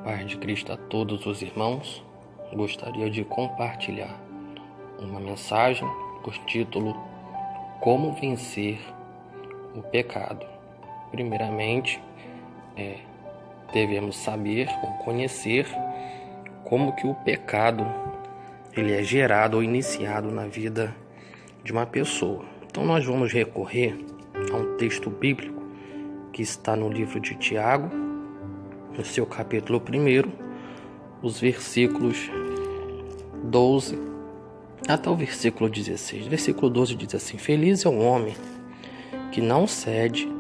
Paz de Cristo a todos os irmãos. Gostaria de compartilhar uma mensagem por título Como vencer o pecado. Primeiramente, devemos saber ou conhecer como que o pecado ele é gerado ou iniciado na vida de uma pessoa. Então nós vamos recorrer a um texto bíblico que está no livro de Tiago, no seu capítulo 1, os versículos 12 até o versículo 16. Versículo 12 diz assim: Feliz é o homem que não cede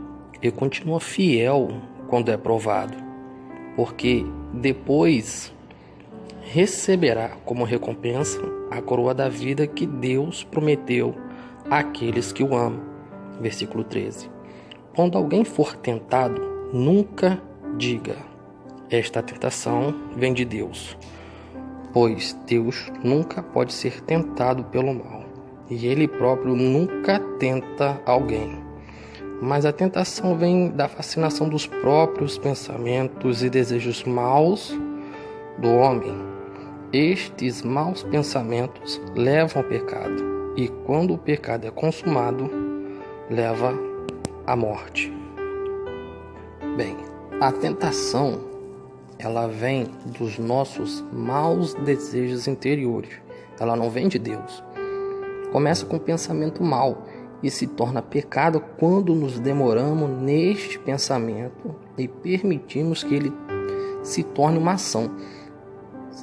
e continua fiel quando é provado, porque depois receberá como recompensa a coroa da vida que Deus prometeu àqueles que o amam. Versículo 13. Quando alguém for tentado, nunca diga: esta tentação vem de Deus, pois Deus nunca pode ser tentado pelo mal, e Ele próprio nunca tenta alguém. Mas a tentação vem da fascinação dos próprios pensamentos e desejos maus do homem. Estes maus pensamentos levam ao pecado, e quando o pecado é consumado, leva à morte. Bem, a tentação ela vem dos nossos maus desejos interiores. Ela não vem de Deus. Começa com um pensamento mau e se torna pecado quando nos demoramos neste pensamento e permitimos que ele se torne uma ação.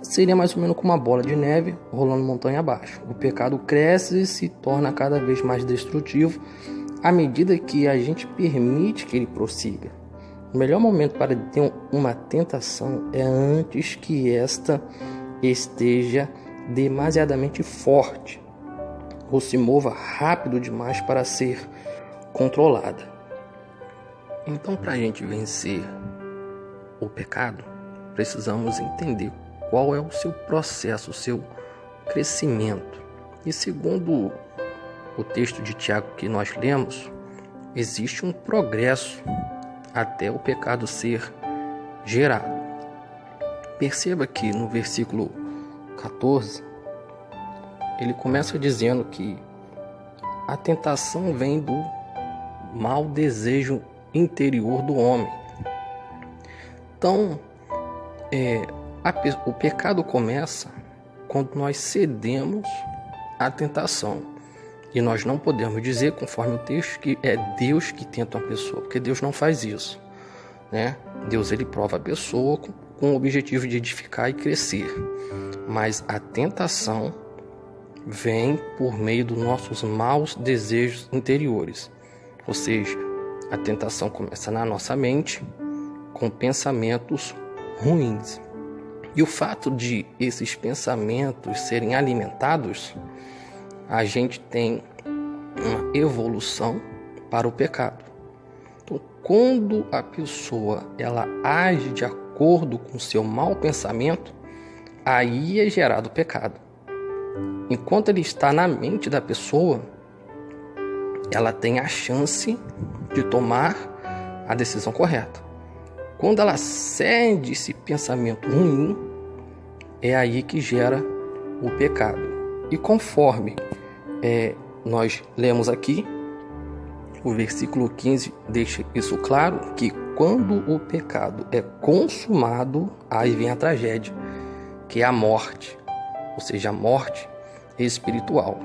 Seria mais ou menos como uma bola de neve rolando montanha abaixo. O pecado cresce e se torna cada vez mais destrutivo à medida que a gente permite que ele prossiga. O melhor momento para ter uma tentação é antes que esta esteja demasiadamente forte ou se mova rápido demais para ser controlada. Então, para a gente vencer o pecado, precisamos entender qual é o seu processo, o seu crescimento. E segundo o texto de Tiago que nós lemos, existe um progresso até o pecado ser gerado. Perceba que no versículo 14, ele começa dizendo que a tentação vem do mau desejo interior do homem. Então, o pecado começa quando nós cedemos à tentação. E nós não podemos dizer, conforme o texto, que é Deus que tenta uma pessoa, porque Deus não faz isso, né? Deus ele prova a pessoa com o objetivo de edificar e crescer. Mas a tentação vem por meio dos nossos maus desejos interiores. Ou seja, a tentação começa na nossa mente com pensamentos ruins. E o fato de esses pensamentos serem alimentados, a gente tem uma evolução para o pecado. Então, quando a pessoa ela age de acordo com o seu mau pensamento, aí é gerado o pecado. Enquanto ele está na mente da pessoa, ela tem a chance de tomar a decisão correta. Quando ela cede esse pensamento ruim, é aí que gera o pecado. E conforme nós lemos aqui, o versículo 15 deixa isso claro, que quando o pecado é consumado, aí vem a tragédia, que é a morte, ou seja, a morte espiritual.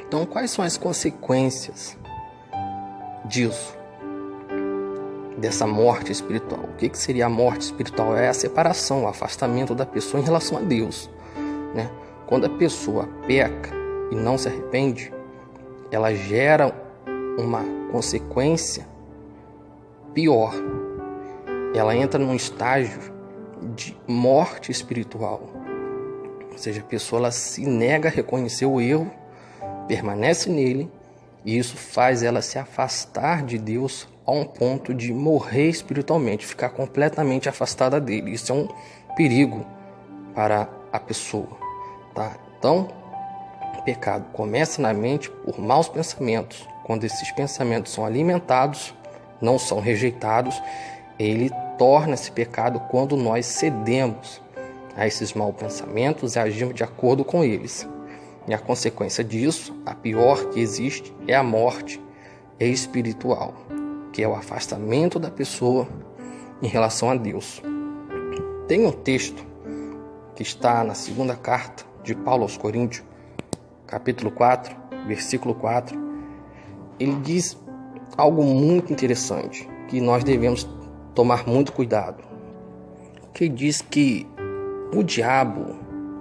Então, quais são as consequências disso? Dessa morte espiritual. O que seria a morte espiritual? É a separação, o afastamento da pessoa em relação a Deus, né? Quando a pessoa peca e não se arrepende, ela gera uma consequência pior. Ela entra num estágio de morte espiritual. Ou seja, a pessoa ela se nega a reconhecer o erro, permanece nele, e isso faz ela se afastar de Deus a um ponto de morrer espiritualmente, ficar completamente afastada dele. Isso é um perigo para a pessoa, tá? Então, o pecado começa na mente por maus pensamentos. Quando esses pensamentos são alimentados, não são rejeitados, ele torna-se pecado quando nós cedemos a esses maus pensamentos e agimos de acordo com eles. E a consequência disso, a pior que existe, é a morte espiritual, que é o afastamento da pessoa em relação a Deus. Tem um texto que está na segunda carta de Paulo aos Coríntios, capítulo 4, versículo 4. Ele diz algo muito interessante, que nós devemos tomar muito cuidado. Que diz que o diabo,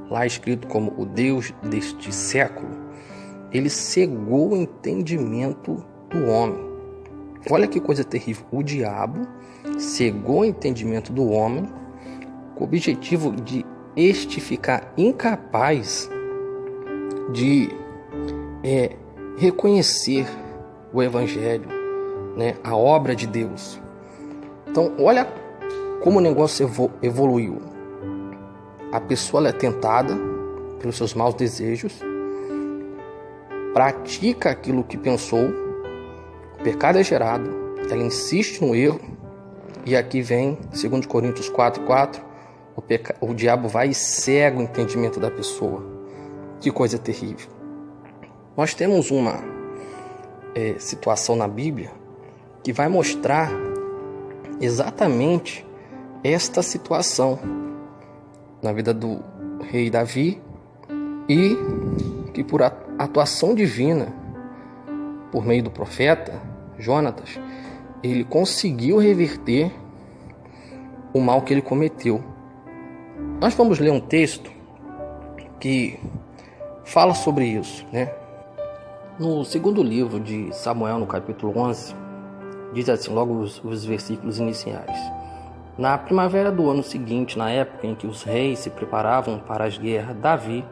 lá escrito como o Deus deste século, ele cegou o entendimento do homem. Olha que coisa terrível. O diabo cegou o entendimento do homem com o objetivo de este ficar incapaz de reconhecer o Evangelho, né, a obra de Deus. Então, olha como o negócio evoluiu. A pessoa é tentada pelos seus maus desejos, pratica aquilo que pensou, o pecado é gerado, ela insiste no erro, e aqui vem, 2 Coríntios 4:4, o diabo vai e cega o entendimento da pessoa. Que coisa terrível. Nós temos uma situação na Bíblia que vai mostrar exatamente esta situação na vida do rei Davi, e que por atuação divina, por meio do profeta Jonatas, ele conseguiu reverter o mal que ele cometeu. Nós vamos ler um texto que fala sobre isso, né? No segundo livro de Samuel, no capítulo 11, diz assim, logo os versículos iniciais. Na primavera do ano seguinte, na época em que os reis se preparavam para as guerras, Davi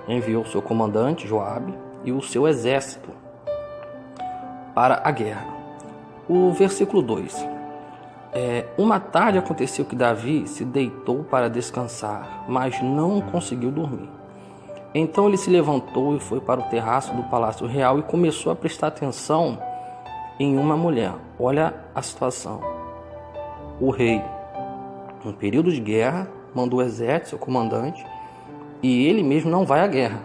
enviou seu comandante Joabe e o seu exército para a guerra. O versículo 2. Uma tarde aconteceu que Davi se deitou para descansar, mas não conseguiu dormir. Então ele se levantou e foi para o terraço do palácio real e começou a prestar atenção em uma mulher. Olha a situação. O rei, em período de guerra, mandou o exército, seu comandante, e ele mesmo não vai à guerra.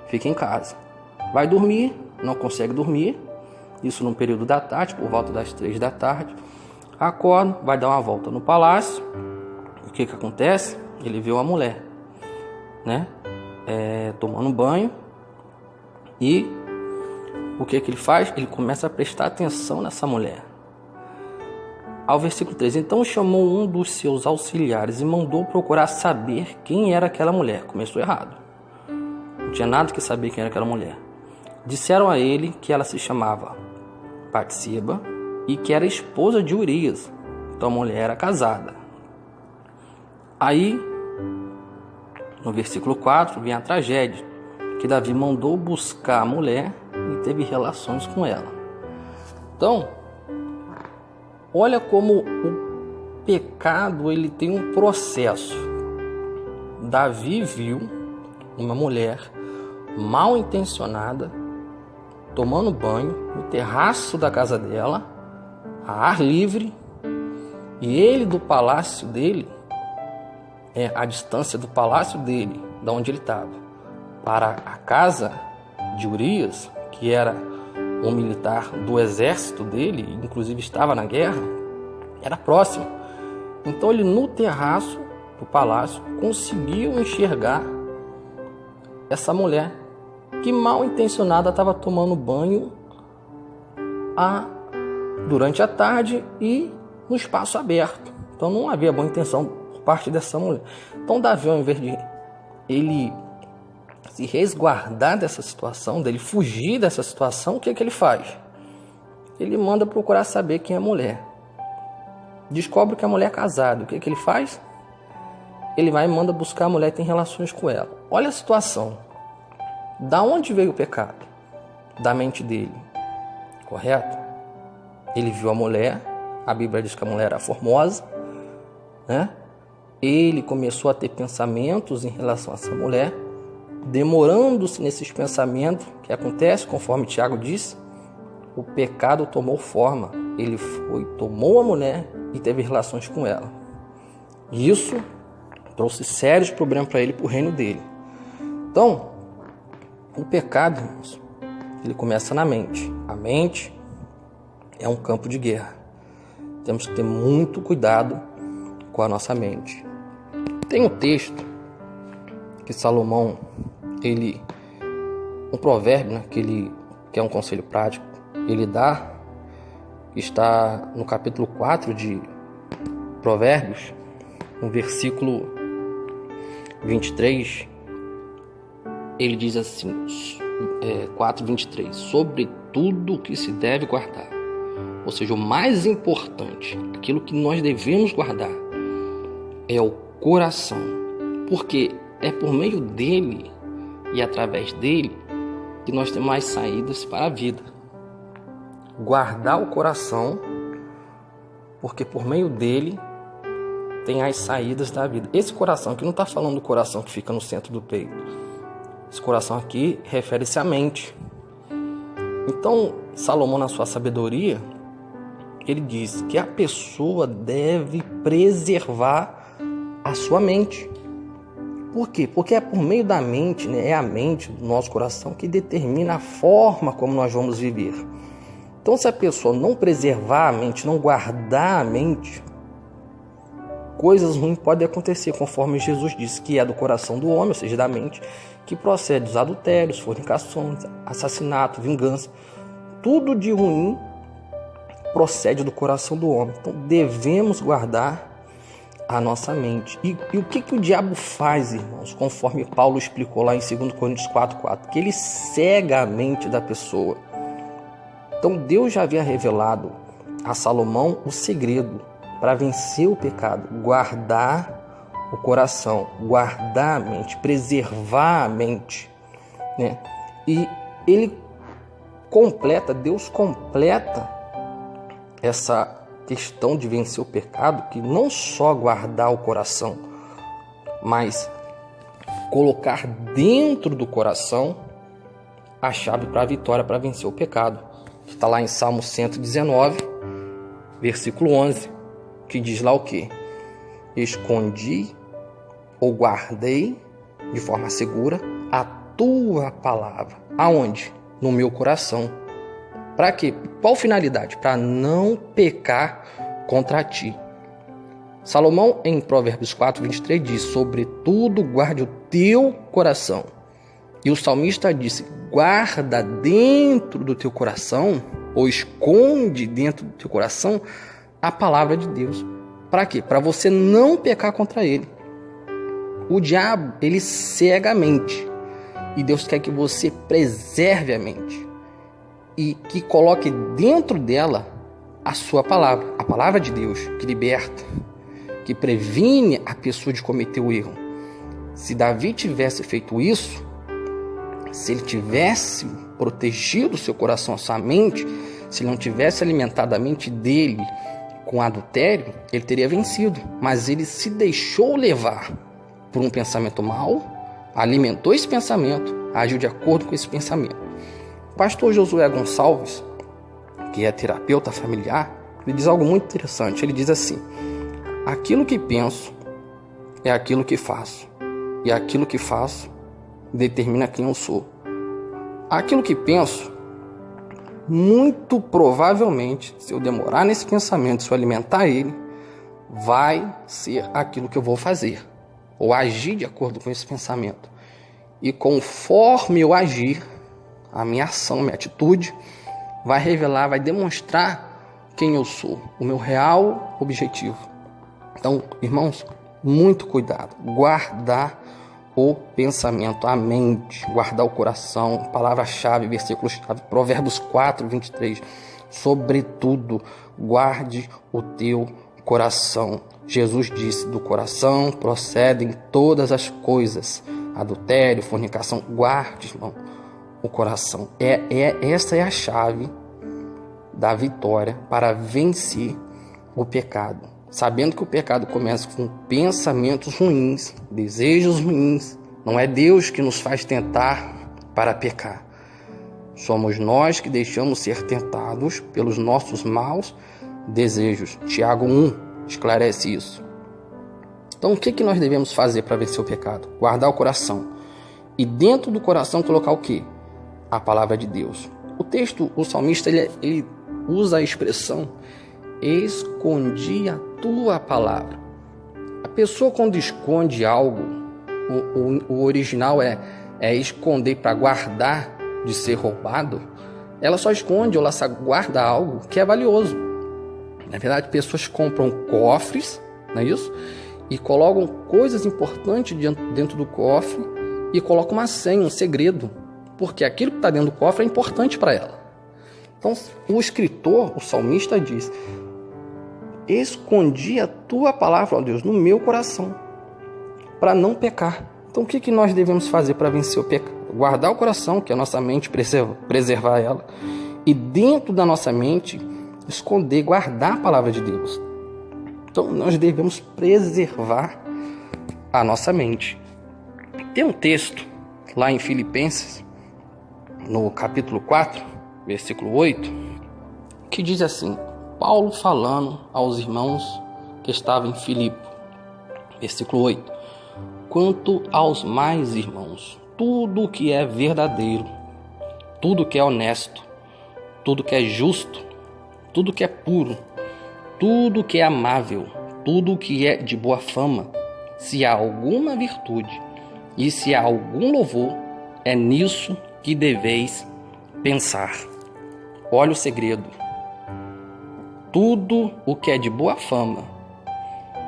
Fica em casa. Vai dormir, não consegue dormir. Isso no período da tarde, por volta das 3 da tarde. Acorda, vai dar uma volta no palácio. O que acontece? Ele vê uma mulher, né? Tomando banho. E o que ele faz? Ele começa a prestar atenção nessa mulher. Ao versículo 3. Então chamou um dos seus auxiliares e mandou procurar saber quem era aquela mulher. Começou errado. Não tinha nada que saber quem era aquela mulher. Disseram a ele que ela se chamava Batseba e que era esposa de Urias. Então a mulher era casada. Aí, no versículo 4, vem a tragédia, que Davi mandou buscar a mulher e teve relações com ela. Então, olha como o pecado ele tem um processo. Davi viu uma mulher mal intencionada tomando banho no terraço da casa dela, a ar livre, e ele do palácio dele, a distância do palácio dele, da onde ele estava, para a casa de Urias, que era um militar do exército dele, inclusive estava na guerra, era próximo. Então ele no terraço do palácio conseguiu enxergar essa mulher que mal intencionada estava tomando banho durante a tarde e no espaço aberto. Então não havia boa intenção por parte dessa mulher. Então Davi, ao invés de ele se resguardar dessa situação, dele fugir dessa situação, o que ele faz? Ele manda procurar saber quem é a mulher. Descobre que a mulher é casada. O que ele faz? Ele vai e manda buscar a mulher e tem relações com ela. Olha a situação. Da onde veio o pecado? Da mente dele. Correto? Ele viu a mulher. A Bíblia diz que a mulher era formosa, né? Ele começou a ter pensamentos em relação a essa mulher. Demorando-se nesses pensamentos, que acontece, conforme Tiago disse, o pecado tomou forma ele foi, tomou a mulher e teve relações com ela. Isso trouxe sérios problemas para ele, para o reino dele. Então, o pecado, irmãos, ele começa na mente. A mente é um campo de guerra. Temos que ter muito cuidado com a nossa mente. Tem um texto que Salomão, um provérbio, né, que é um conselho prático, ele dá, está no capítulo 4 de Provérbios, no versículo 23, ele diz assim, 4:23, sobre tudo o que se deve guardar, ou seja, o mais importante, aquilo que nós devemos guardar é o coração, porque é por meio dele e através dele que nós temos mais saídas para a vida. Guardar o coração, porque por meio dele tem as saídas da vida. Esse coração aqui não está falando do coração que fica no centro do peito. Esse coração aqui refere-se à mente. Então, Salomão, na sua sabedoria, ele diz que a pessoa deve preservar a sua mente. Por quê? Porque é por meio da mente, né? É a mente do nosso coração que determina a forma como nós vamos viver. Então, se a pessoa não preservar a mente, não guardar a mente, coisas ruins podem acontecer, conforme Jesus disse, que é do coração do homem, ou seja, da mente, que procede dos adultérios, fornicações, assassinato, vingança. Tudo de ruim procede do coração do homem. Então, devemos guardar a nossa mente. E o que o diabo faz, irmãos? Conforme Paulo explicou lá em 2 Coríntios 4:4, que ele cega a mente da pessoa. Então, Deus já havia revelado a Salomão o segredo para vencer o pecado, guardar o coração, guardar a mente, preservar a mente, né? E Deus completa essa questão de vencer o pecado, que não só guardar o coração, mas colocar dentro do coração a chave para a vitória, para vencer o pecado. Está lá em Salmo 119, versículo 11, que diz lá o quê? Escondi ou guardei de forma segura a tua palavra. Aonde? No meu coração. Para quê? Qual finalidade? Para não pecar contra ti. Salomão, em Provérbios 4:23, diz: sobretudo guarde o teu coração. E o salmista disse: guarda dentro do teu coração, ou esconde dentro do teu coração a palavra de Deus. Para quê? Para você não pecar contra ele. O diabo, ele cega a mente. E Deus quer que você preserve a mente. E que coloque dentro dela a sua palavra. A palavra de Deus, que liberta, que previne a pessoa de cometer o erro. Se Davi tivesse feito isso, se ele tivesse protegido o seu coração, a sua mente, se ele não tivesse alimentado a mente dele com adultério, ele teria vencido. Mas ele se deixou levar por um pensamento mau, alimentou esse pensamento, agiu de acordo com esse pensamento. O pastor Josué Gonçalves, que é terapeuta familiar, ele diz algo muito interessante. Ele diz assim: aquilo que penso é aquilo que faço, e aquilo que faço determina quem eu sou. Aquilo que penso, muito provavelmente, se eu demorar nesse pensamento, se eu alimentar ele, vai ser aquilo que eu vou fazer, ou agir de acordo com esse pensamento. E conforme eu agir, a minha ação, minha atitude, vai revelar, vai demonstrar quem eu sou, o meu real objetivo. Então, irmãos, muito cuidado, guardar o pensamento, a mente, guardar o coração, palavra-chave, versículo-chave, Provérbios 4:23, sobretudo, guarde o teu coração. Jesus disse: do coração procedem todas as coisas, adultério, fornicação. Guarde, irmão, o coração. Essa é a chave da vitória para vencer o pecado. Sabendo que o pecado começa com pensamentos ruins, desejos ruins. Não é Deus que nos faz tentar para pecar. Somos nós que deixamos ser tentados pelos nossos maus desejos. Tiago 1 esclarece isso. Então, o que nós devemos fazer para vencer o pecado? Guardar o coração. E dentro do coração colocar o quê? A palavra de Deus. O texto, o salmista, ele usa a expressão escondi a tua palavra. A pessoa, quando esconde algo, o original é esconder para guardar de ser roubado. Ela só esconde ou ela só guarda algo que é valioso. Na verdade, pessoas compram cofres, não é isso? E colocam coisas importantes dentro do cofre e colocam uma senha, um segredo, porque aquilo que está dentro do cofre é importante para ela. Então, o escritor, o salmista diz: escondi a tua palavra, ó Deus, no meu coração, para não pecar. Então, o que nós devemos fazer para vencer o pecado? Guardar o coração, que é a nossa mente, preservar ela, e dentro da nossa mente, esconder, guardar a palavra de Deus. Então, nós devemos preservar a nossa mente. Tem um texto lá em Filipenses, no capítulo 4, versículo 8, que diz assim: Paulo falando aos irmãos que estavam em Filipe, versículo 8: quanto aos mais irmãos, tudo que é verdadeiro, tudo que é honesto, tudo que é justo, tudo que é puro, tudo que é amável, tudo que é de boa fama, se há alguma virtude e se há algum louvor, é nisso que deveis pensar. Olha o segredo. Tudo o que é de boa fama,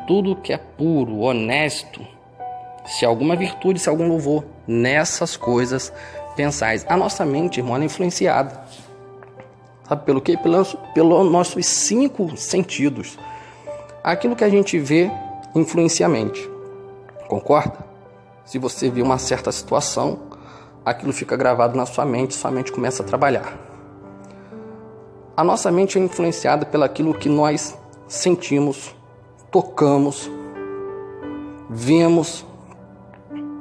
tudo que é puro, honesto, se há alguma virtude, se há algum louvor, nessas coisas pensais. A nossa mente, irmão, é influenciada. Sabe pelo quê? Pelos nossos 5 sentidos. Aquilo que a gente vê influencia a mente. Concorda? Se você vê uma certa situação, aquilo fica gravado na sua mente começa a trabalhar. A nossa mente é influenciada pelaquilo que nós sentimos, tocamos, vemos.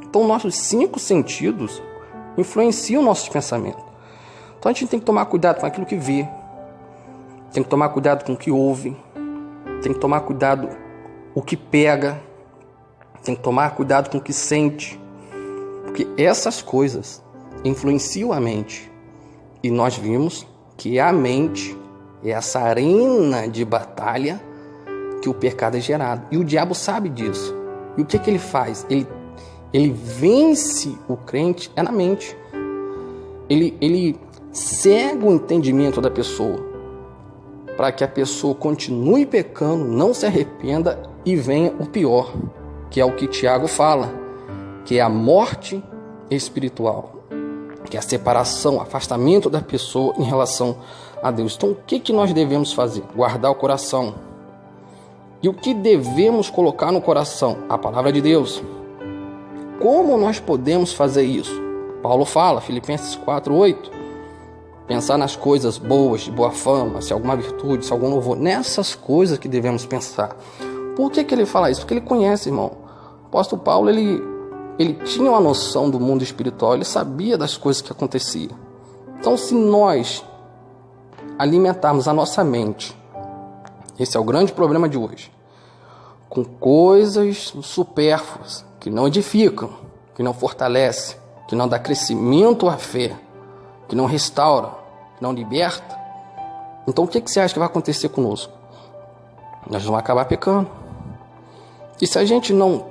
Então, nossos 5 sentidos influenciam nossos pensamentos. Então, a gente tem que tomar cuidado com aquilo que vê, tem que tomar cuidado com o que ouve, tem que tomar cuidado com o que pega, tem que tomar cuidado com o que sente, porque essas coisas influenciam a mente. E nós vimos que a mente é essa arena de batalha que o pecado é gerado. E o diabo sabe disso. E o que ele faz? Ele vence o crente na mente. Ele cega o entendimento da pessoa, para que a pessoa continue pecando, não se arrependa e venha o pior, que é o que Tiago fala, que é a morte espiritual, que é a separação, o afastamento da pessoa em relação a Deus. Então, o que nós devemos fazer? Guardar o coração. E o que devemos colocar no coração? A palavra de Deus. Como nós podemos fazer isso? Paulo fala, Filipenses 4:8, pensar nas coisas boas, de boa fama, se alguma virtude, se algum louvor, nessas coisas que devemos pensar. Por que ele fala isso? Porque ele conhece, irmão. O apóstolo Paulo, ele tinha uma noção do mundo espiritual, ele sabia das coisas que aconteciam. Então, se nós alimentarmos a nossa mente, esse é o grande problema de hoje, com coisas supérfluas, que não edificam, que não fortalecem, que não dá crescimento à fé, que não restaura, que não liberta, então o que você acha que vai acontecer conosco? Nós vamos acabar pecando. E se a gente não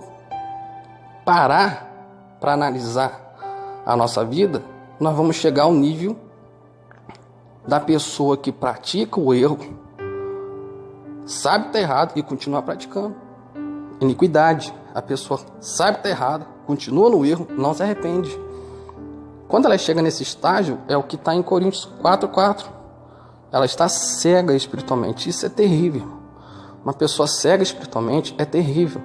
parar para analisar a nossa vida, nós vamos chegar ao nível da pessoa que pratica o erro, sabe que está errado e continua praticando. Iniquidade. A pessoa sabe que está errada, continua no erro, não se arrepende. Quando ela chega nesse estágio, é o que está em Coríntios 4:4. Ela está cega espiritualmente. Isso é terrível. Uma pessoa cega espiritualmente é terrível.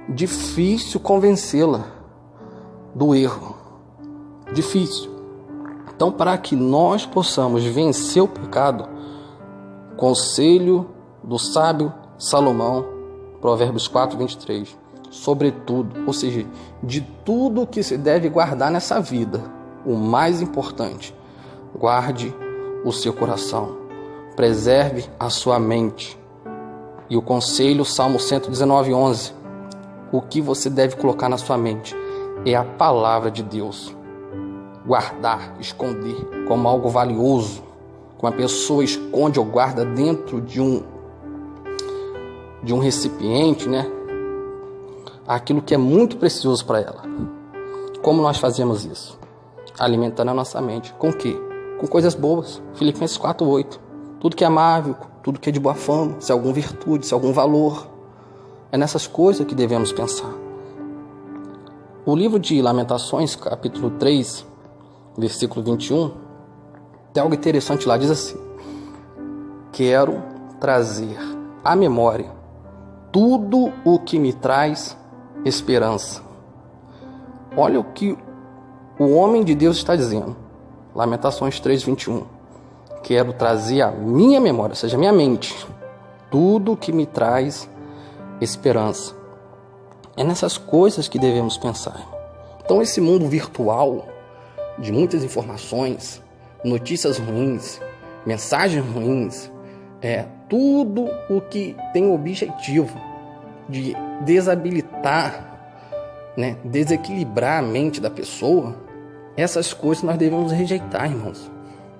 Difícil convencê-la do erro. Difícil. Então, para que nós possamos vencer o pecado, conselho do sábio Salomão, Provérbios 4:23, sobretudo, ou seja, de tudo que se deve guardar nessa vida, o mais importante, guarde o seu coração, preserve a sua mente. E o conselho, Salmo 119:11, o que você deve colocar na sua mente é a palavra de Deus. Guardar, esconder como algo valioso, como a pessoa esconde ou guarda dentro de um recipiente, né? Aquilo que é muito precioso para ela. Como nós fazemos isso? Alimentando a nossa mente. Com o quê? Com coisas boas. Filipenses 4:8. Tudo que é amável, tudo que é de boa fama, se há alguma virtude, se há algum valor. É nessas coisas que devemos pensar. O livro de Lamentações, capítulo 3, versículo 21, tem algo interessante lá, diz assim: quero trazer à memória tudo o que me traz esperança. Olha o que o homem de Deus está dizendo. Lamentações 3:21. Quero trazer à minha memória, ou seja, à minha mente, tudo o que me traz esperança. É nessas coisas que devemos pensar. Então, esse mundo virtual, de muitas informações, notícias ruins, mensagens ruins, tudo o que tem o objetivo de desabilitar, desequilibrar a mente da pessoa, essas coisas nós devemos rejeitar, irmãos.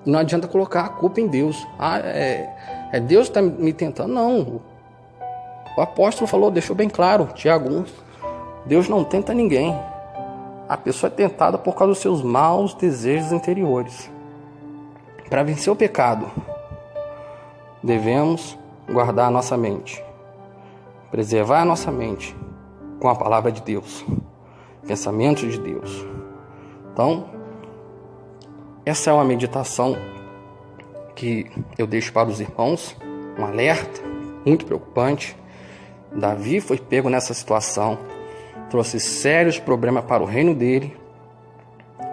Não adianta colocar a culpa em Deus. Deus que está me tentando. Não. O apóstolo falou, deixou bem claro, Tiago 1, Deus não tenta ninguém. A pessoa é tentada por causa dos seus maus desejos interiores. Para vencer o pecado, devemos guardar a nossa mente, preservar a nossa mente com a palavra de Deus, pensamentos de Deus. Então, essa é uma meditação que eu deixo para os irmãos, um alerta muito preocupante. Davi foi pego nessa situação, trouxe sérios problemas para o reino dele,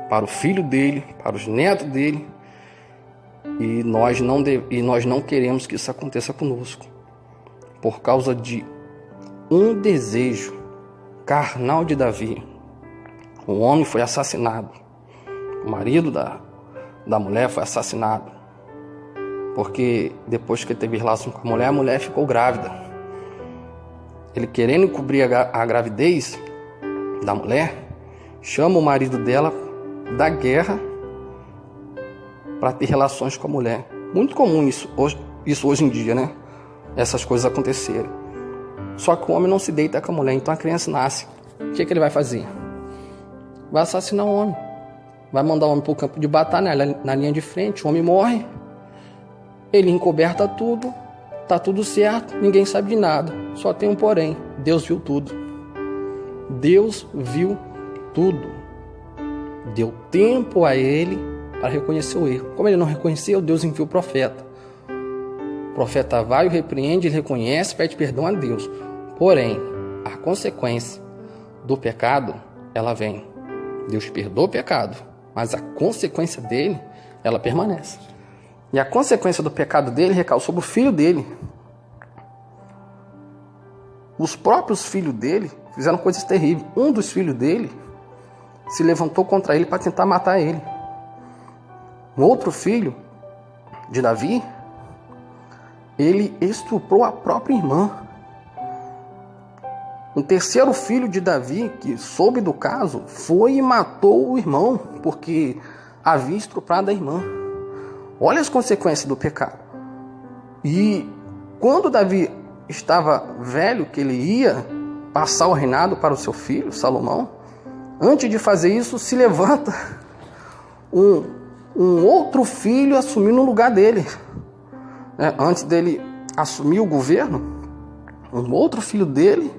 para o filho dele, para os netos dele, e nós não queremos que isso aconteça conosco, por causa de um desejo carnal de Davi. O homem foi assassinado, o marido da mulher foi assassinado, porque depois que ele teve relação com a mulher ficou grávida. Ele, querendo encobrir a gravidez da mulher, chama o marido dela da guerra para ter relações com a mulher. Muito comum isso hoje em dia, né? Essas coisas acontecerem. Só que o homem não se deita com a mulher, então a criança nasce. O que ele vai fazer? Vai assassinar o homem. Vai mandar o homem para o campo de batalha, na linha de frente. O homem morre. Ele encoberta tudo. Tá tudo certo, ninguém sabe de nada. Só tem um porém: Deus viu tudo. Deus viu tudo. Deu tempo a ele para reconhecer o erro. Como ele não reconheceu, Deus enviou o profeta. O profeta vai, o repreende, ele reconhece, pede perdão a Deus. Porém, a consequência do pecado, ela vem. Deus perdoa o pecado, mas a consequência dele, ela permanece. E a consequência do pecado dele recaiu sobre o filho dele. Os próprios filhos dele fizeram coisas terríveis. Um dos filhos dele se levantou contra ele para tentar matar ele. Um outro filho de Davi, ele estuprou a própria irmã. Um terceiro filho de Davi, que soube do caso, foi e matou o irmão, porque havia estuprado a irmã. Olha as consequências do pecado. E quando Davi estava velho, que ele ia passar o reinado para o seu filho, Salomão, antes de fazer isso, se levanta um outro filho assumindo no lugar dele. Antes dele assumir o governo, um outro filho dele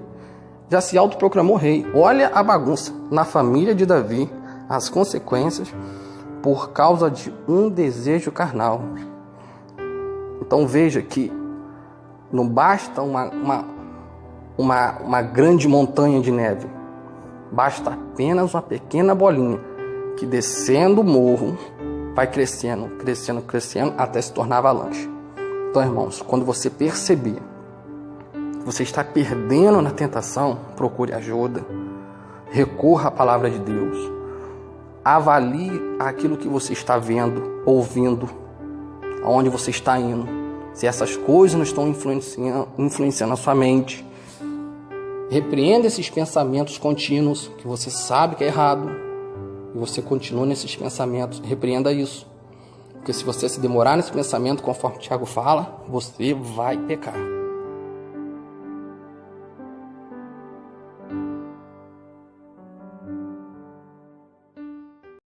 já se autoproclamou rei. Olha a bagunça na família de Davi, as consequências por causa de um desejo carnal. Então veja que não basta uma grande montanha de neve, basta apenas uma pequena bolinha que, descendo o morro, vai crescendo, até se tornar avalanche. Então, irmãos, quando você perceber que você está perdendo na tentação, procure ajuda, recorra à palavra de Deus. avalie aquilo que você está vendo, ouvindo, aonde você está indo. Se essas coisas não estão influenciando a sua mente, repreenda esses pensamentos contínuos que você sabe que é errado e você continua nesses pensamentos. Repreenda isso, porque se você se demorar nesse pensamento, conforme o Tiago fala, você vai pecar.